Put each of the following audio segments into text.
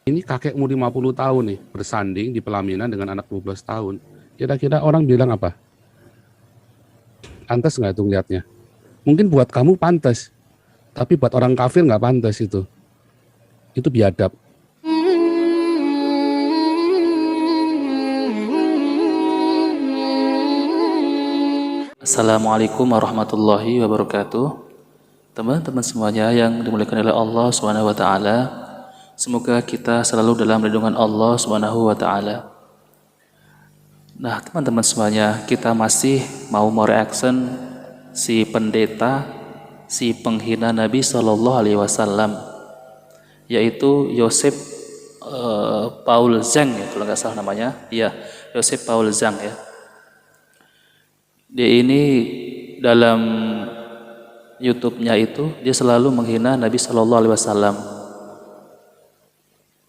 Ini kakek umur 50 tahun nih, bersanding di pelaminan dengan anak 12 tahun. Kira-kira orang bilang apa? Pantas nggak itu ngeliatnya? Mungkin buat kamu pantas, tapi buat orang kafir nggak pantas itu. Itu biadab. Assalamualaikum warahmatullahi wabarakatuh. Teman-teman semuanya yang dimuliakan oleh Allah Subhanahu wa taala, semoga kita selalu dalam lindungan Allah Subhanahu wa taala. Nah, teman-teman semuanya, kita masih mau mereaction si pendeta, si penghina Nabi Shallallahu alaihi wasallam, yaitu Yosef Paul Zhang ya, kalau nggak salah namanya. Iya, Yosef Paul Zhang ya. Dia ini dalam YouTube-nya itu dia selalu menghina Nabi Shallallahu Alaihi Wasallam.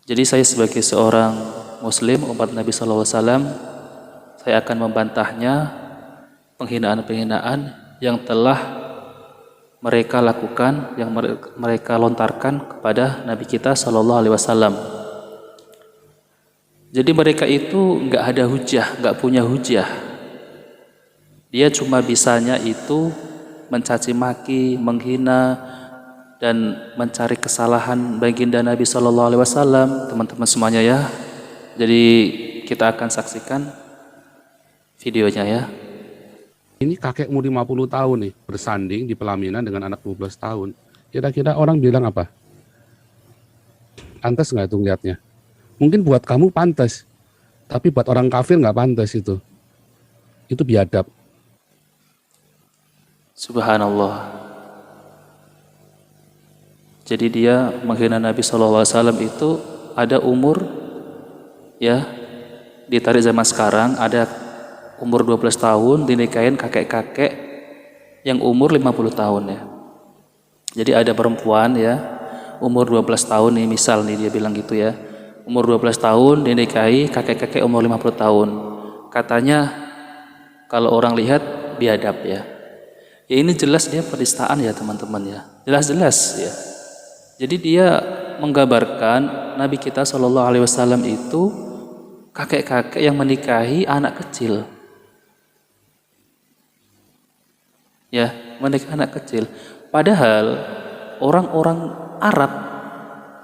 Jadi saya sebagai seorang Muslim umat Nabi Shallallahu Alaihi Wasallam, saya akan membantahnya penghinaan-penghinaan yang telah mereka lakukan, yang mereka lontarkan kepada Nabi kita Shallallahu Alaihi Wasallam. Jadi mereka itu nggak ada hujah, nggak punya hujah. Dia cuma bisanya itu mencaci maki, menghina, dan mencari kesalahan baginda Nabi Shallallahu Alaihi Wasallam, teman-teman semuanya ya. Jadi kita akan saksikan videonya ya. Ini kakek umur 50 tahun nih, bersanding di pelaminan dengan anak 12 tahun. Kira-kira orang bilang apa? Pantas nggak itu ngeliatnya? Mungkin buat kamu pantas, tapi buat orang kafir nggak pantas itu. Itu biadab. Subhanallah. Jadi dia menghina Nabi SAW itu ada umur ya, ditarik zaman sekarang ada umur 12 tahun dinikahin kakek-kakek yang umur 50 tahun ya. Jadi ada perempuan ya umur 12 tahun nih, misal nih dia bilang gitu ya, umur 12 tahun dinikahi kakek-kakek umur 50 tahun. Katanya kalau orang lihat biadab ya. Ya ini jelas dia penistaan ya teman-teman ya, jelas-jelas ya. Jadi dia menggambarkan Nabi kita Shallallahu Alaihi Wasallam itu kakek-kakek yang menikahi anak kecil, ya menikahi anak kecil. Padahal orang-orang Arab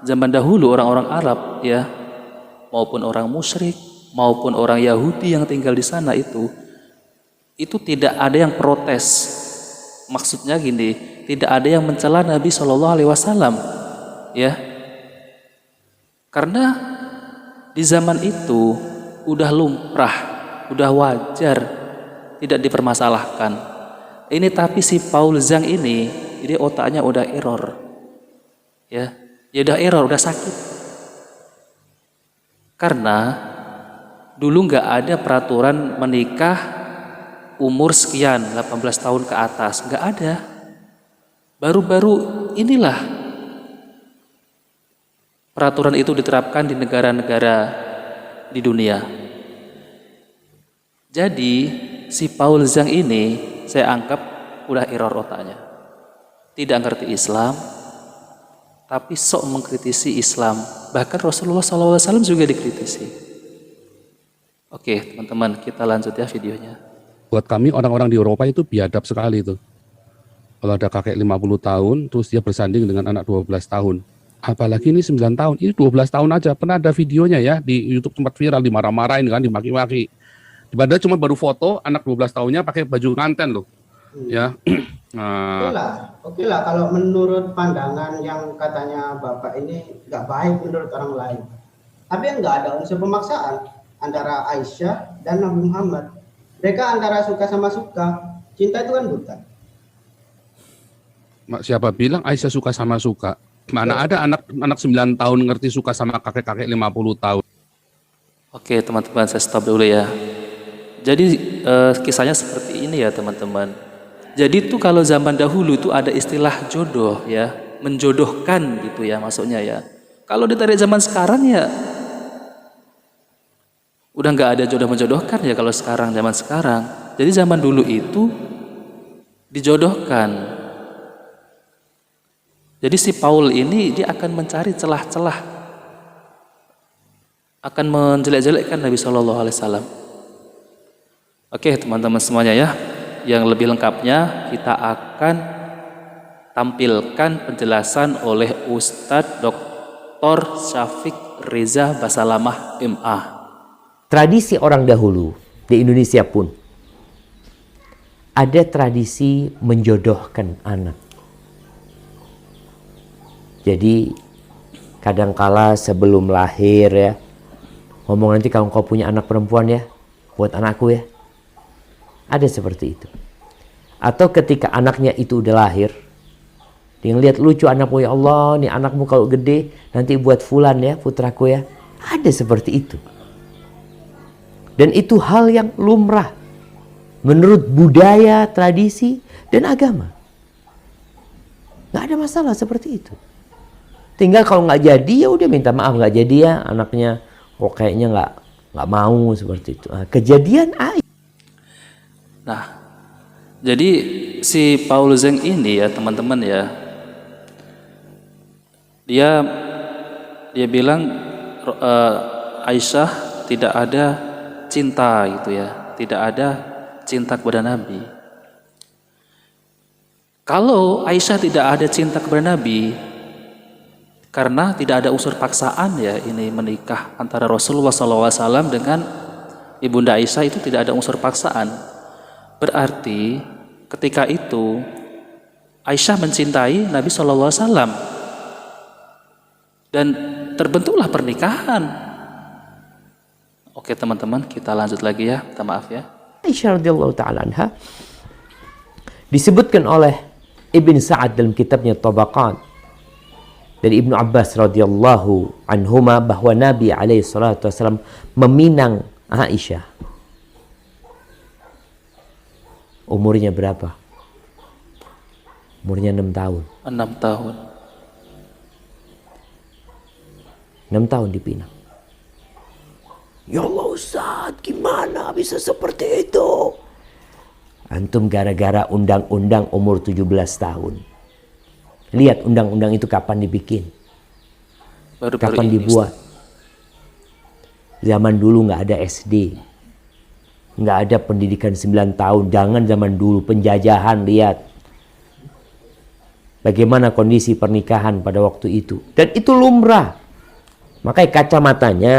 zaman dahulu, orang-orang Arab ya, maupun orang musyrik, maupun orang Yahudi yang tinggal di sana itu tidak ada yang protes. Maksudnya gini, tidak ada yang mencela Nabi Shallallahu Alaihi Wasallam, ya, karena di zaman itu udah lumrah, udah wajar, tidak dipermasalahkan. Ini tapi si Paul Zhang ini otaknya udah error, ya, udah error, udah sakit. Karena dulu nggak ada peraturan menikah umur sekian, 18 tahun ke atas, nggak ada. Baru-baru inilah peraturan itu diterapkan di negara-negara di dunia. Jadi si Paul Zhang ini saya anggap udah error otaknya. Tidak ngerti Islam, tapi sok mengkritisi Islam. Bahkan Rasulullah SAW juga dikritisi. Oke teman-teman, kita lanjut ya videonya. Buat kami orang-orang di Eropa itu biadab sekali itu. Kalau ada kakek 50 tahun, terus dia bersanding dengan anak 12 tahun. Apalagi ini 9 tahun, ini 12 tahun aja. Pernah ada videonya ya, di YouTube sempat viral, dimarah-marahin kan, dimaki-maki. Padahal cuma baru foto anak 12 tahunnya pakai baju nganten loh. Ya. Oke lah, kalau menurut pandangan yang katanya Bapak ini nggak baik menurut orang lain. Tapi yang nggak ada unsur pemaksaan antara Aisyah dan Nabi Muhammad. Mereka antara suka sama suka. Cinta itu kan buta. Siapa bilang Aisyah suka sama suka? Mana ada anak 9 tahun ngerti suka sama kakek-kakek 50 tahun. Oke teman-teman, saya stop dulu ya. Jadi kisahnya seperti ini ya teman-teman. Jadi itu kalau zaman dahulu itu ada istilah jodoh ya, menjodohkan gitu ya maksudnya ya. Kalau ditarik zaman sekarang ya udah nggak ada jodoh menjodohkan ya kalau sekarang, zaman sekarang. Jadi zaman dulu itu dijodohkan. Jadi si Paul ini dia akan mencari celah-celah akan menjelek-jelekkan Nabi Shallallahu Alaihi Wasallam. Oke teman-teman semuanya ya, yang lebih lengkapnya kita akan tampilkan penjelasan oleh Ustadz Dr. Syafiq Reza Basalamah MA. Tradisi orang dahulu di Indonesia pun ada tradisi menjodohkan anak. Jadi kadangkala sebelum lahir ya, ngomong nanti kalau kau punya anak perempuan ya, buat anakku ya. Ada seperti itu. Atau ketika anaknya itu udah lahir, dia ngeliat lucu anakmu, ya Allah, nih anakmu kalau gede nanti buat fulan ya, putraku ya. Ada seperti itu. Dan itu hal yang lumrah menurut budaya, tradisi, dan agama. Nggak ada masalah seperti itu. Tinggal kalau nggak jadi ya udah minta maaf, nggak jadi ya anaknya kok kayaknya nggak mau seperti itu. Nah, kejadian Nah, jadi si Paul Zeng ini ya teman-teman ya, dia bilang Aisyah tidak ada cinta gitu ya, tidak ada cinta kepada Nabi. Kalau Aisyah tidak ada cinta kepada Nabi, karena tidak ada unsur paksaan ya, ini menikah antara Rasulullah SAW dengan Ibunda Aisyah itu tidak ada unsur paksaan. Berarti ketika itu Aisyah mencintai Nabi SAW dan terbentuklah pernikahan. Oke teman-teman, kita lanjut lagi ya, minta maaf ya. Aisyah radhiyallahu ta'ala anha disebutkan oleh Ibn Sa'ad dalam kitabnya Tabaqat dari Ibnu Abbas radhiyallahu anhuma bahwa Nabi alaihi salatu wasallam meminang Aisyah. Umurnya berapa? Umurnya 6 tahun. 6 tahun. 6 tahun dipinang. Ya Allah Ustaz, gimana bisa seperti itu? Antum gara-gara undang-undang umur 17 tahun. Lihat undang-undang itu kapan dibikin. Kapan dibuat. Zaman dulu nggak ada SD. Nggak ada pendidikan 9 tahun. Jangan zaman dulu, penjajahan, lihat. Bagaimana kondisi pernikahan pada waktu itu. Dan itu lumrah. Makanya kacamatanya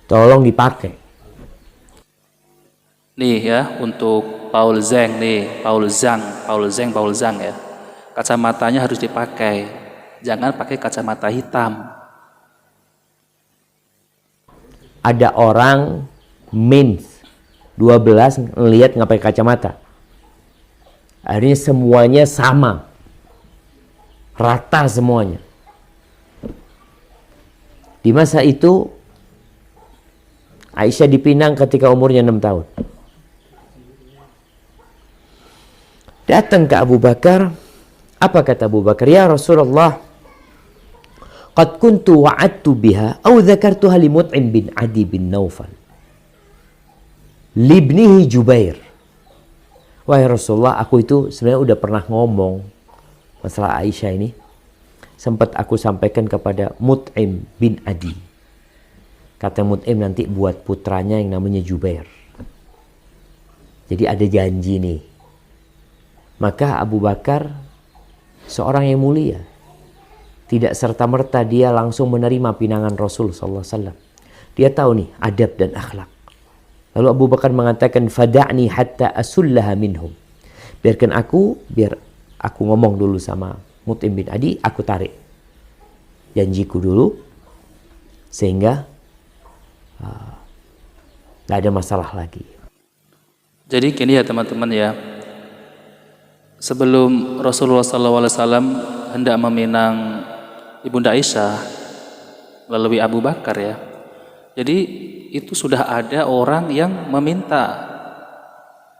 tolong dipakai. Nih ya, untuk Paul Zeng nih, Paul Zeng ya. Kacamatanya harus dipakai. Jangan pakai kacamata hitam. Ada orang mens 12 ngelihat nggak pakai kacamata. Akhirnya semuanya sama. Rata semuanya. Di masa itu Aisyah dipinang ketika umurnya 6 tahun. Datang ke Abu Bakar. Apa kata Abu Bakar? Ya Rasulullah, qad kuntu wa'adtu biha aw dzakartuha li Mut'im bin Adi bin Naufal libnihi Jubair. Wahai Rasulullah, aku itu sebenarnya udah pernah ngomong masalah Aisyah ini. Sempat aku sampaikan kepada Mut'im bin Adi. Kata Mut'im nanti buat putranya yang namanya Jubair. Jadi ada janji nih. Maka Abu Bakar seorang yang mulia. Tidak serta-merta dia langsung menerima pinangan Rasul SAW. Dia tahu nih adab dan akhlak. Lalu Abu Bakar mengatakan, fada'ni hatta asullaha minhum. Biar aku ngomong dulu sama Mut'im bin Adi, aku tarik janjiku dulu. Sehingga gak ada masalah lagi. Jadi gini ya teman-teman ya. Sebelum Rasulullah SAW hendak meminang Ibunda Aisyah melalui Abu Bakar ya. Jadi itu sudah ada orang yang meminta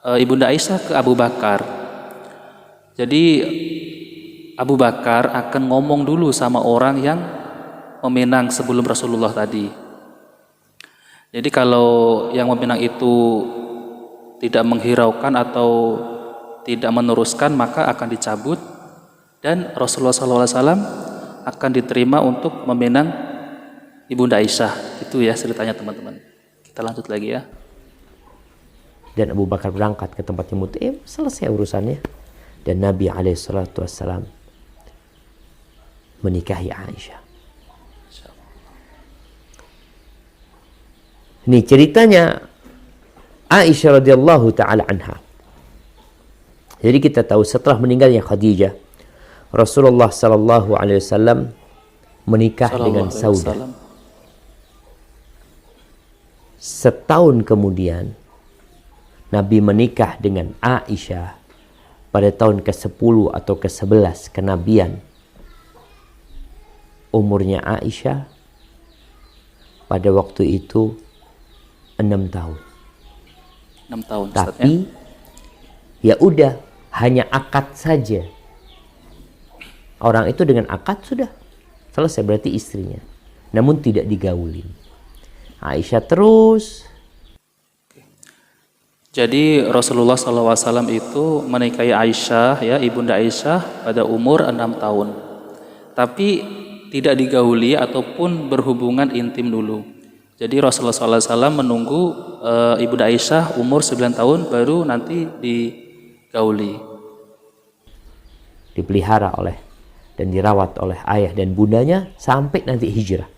Ibunda Aisyah ke Abu Bakar. Jadi Abu Bakar akan ngomong dulu sama orang yang meminang sebelum Rasulullah tadi. Jadi kalau yang meminang itu tidak menghiraukan atau tidak meneruskan, maka akan dicabut dan Rasulullah SAW akan diterima untuk meminang Ibunda Aisyah. Itu ya ceritanya teman-teman. Kita lanjut lagi ya. Dan Abu Bakar berangkat ke tempatnya Mut'im, selesai urusannya. Dan Nabi SAW menikahi Aisyah. Ini ceritanya Aisyah radhiyallahu taala anha. Jadi kita tahu setelah meninggalnya Khadijah, Rasulullah sallallahu alaihi wasallam menikah dengan Saudah. Setahun kemudian Nabi menikah dengan Aisyah pada tahun ke-10 atau ke-11 kenabian. Umurnya Aisyah pada waktu itu 6 tahun. 6 tahun. Tapi ya udah, hanya akad saja. Orang itu dengan akad sudah selesai, berarti istrinya. Namun tidak digaulin. Aisyah terus. Jadi Rasulullah SAW itu menikahi Aisyah, ya ibunda Aisyah pada umur 6 tahun. Tapi tidak digauli ataupun berhubungan intim dulu. Jadi Rasulullah SAW menunggu ibunda Aisyah umur 9 tahun baru nanti digauli. Dipelihara oleh dan dirawat oleh ayah dan bundanya sampai nanti hijrah.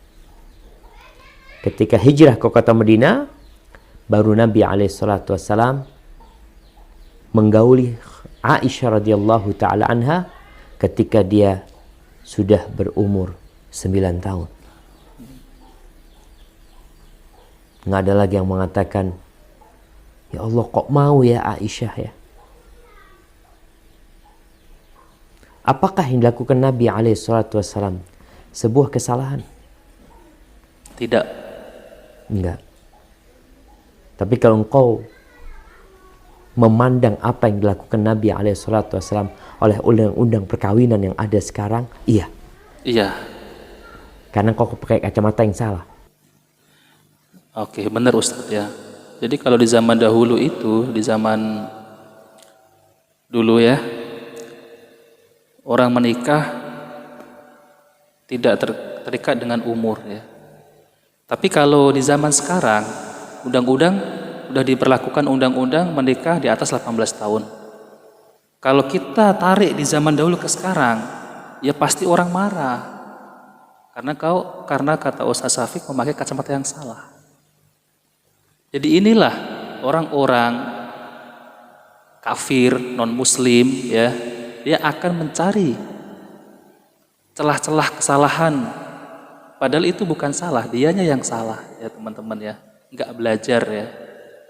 Ketika hijrah ke kota Madinah, baru Nabi SAW menggauli Aisyah radhiyallahu taala anha ketika dia sudah berumur 9 tahun. Nggak ada lagi yang mengatakan, ya Allah kok mau ya Aisyah ya. Apakah yang dilakukan Nabi SAW sebuah kesalahan? Tidak. Enggak. Tapi kalau engkau memandang apa yang dilakukan Nabi SAW oleh undang-undang perkawinan yang ada sekarang, iya. Iya. Karena kau pakai kacamata yang salah. Oke, benar Ustadz ya. Jadi kalau di zaman dahulu itu, di zaman dulu ya, orang menikah tidak terikat dengan umur ya. Tapi kalau di zaman sekarang, undang-undang sudah diberlakukan undang-undang menikah di atas 18 tahun. Kalau kita tarik di zaman dahulu ke sekarang, ya pasti orang marah. Karena kata Ustaz Syafiq memakai kacamata yang salah. Jadi inilah orang-orang kafir, non-muslim ya, dia akan mencari celah-celah kesalahan. Padahal itu bukan salah, dianya yang salah ya teman-teman ya. Enggak belajar ya,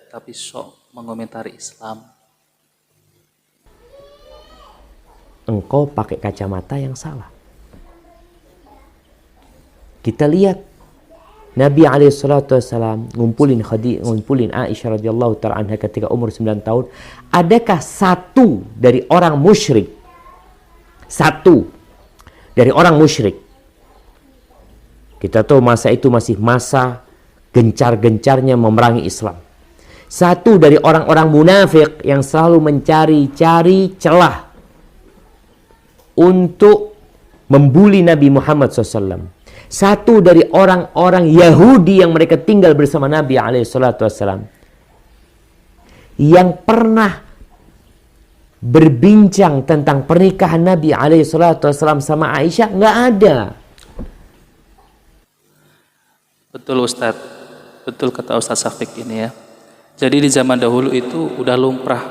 tapi sok mengomentari Islam. Engkau pakai kacamata yang salah. Kita lihat Nabi SAW ngumpulin Aisyah radhiyallahu ta'ala anha ketika umur 9 tahun. Adakah satu dari orang musyrik, kita tahu masa itu masih masa gencar-gencarnya memerangi Islam. Satu dari orang-orang munafik yang selalu mencari-cari celah untuk membuli Nabi Muhammad SAW. Satu dari orang-orang Yahudi yang mereka tinggal bersama Nabi SAW, yang pernah berbincang tentang pernikahan Nabi SAW sama Aisyah, nggak ada. Betul Ustadz, betul kata Ustadz Syafiq ini ya. Jadi di zaman dahulu itu udah lumrah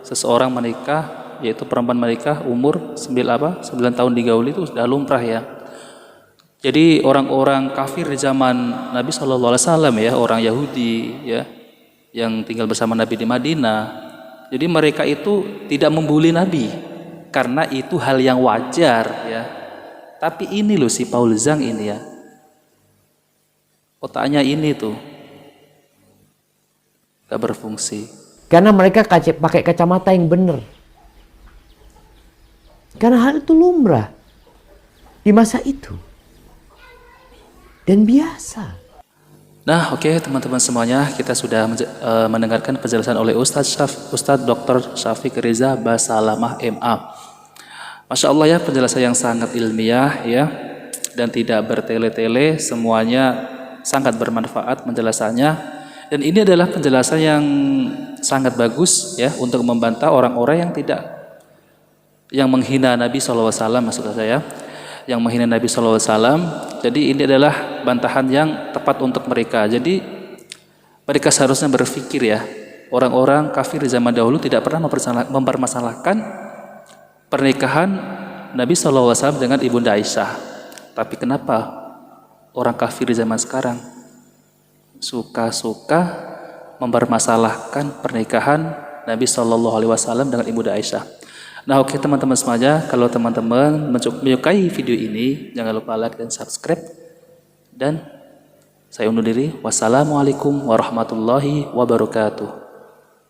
seseorang menikah, yaitu perempuan menikah umur 9 tahun digauli itu sudah lumrah ya. Jadi orang-orang kafir di zaman Nabi SAW ya, orang Yahudi ya, yang tinggal bersama Nabi di Madinah. Jadi mereka itu tidak membuli Nabi karena itu hal yang wajar ya. Tapi ini loh si Paul Zhang ini ya, otaknya ini tuh gak berfungsi. Karena mereka pakai kacamata yang benar. Karena hal itu lumrah di masa itu. Dan biasa. Nah oke, teman-teman semuanya, kita sudah mendengarkan penjelasan oleh Ustadz Dr. Syafiq Reza Basalamah MA. Masya Allah ya, penjelasan yang sangat ilmiah ya. dan tidak bertele-tele, semuanya sangat bermanfaat penjelasannya. Dan ini adalah penjelasan yang sangat bagus ya untuk membantah orang-orang yang menghina Nabi SAW, maksud saya, yang menghina Nabi SAW. Jadi ini adalah bantahan yang tepat untuk mereka. Jadi mereka seharusnya berpikir ya, orang-orang kafir di zaman dahulu tidak pernah mempermasalahkan pernikahan Nabi SAW dengan Ibunda Aisyah. Tapi kenapa orang kafir di zaman sekarang suka-suka mempermasalahkan pernikahan Nabi SAW dengan Ibunda Aisyah? Nah, oke teman-teman semuanya, kalau teman-teman menyukai video ini, jangan lupa like dan subscribe. Dan saya undur diri. Wassalamualaikum warahmatullahi wabarakatuh.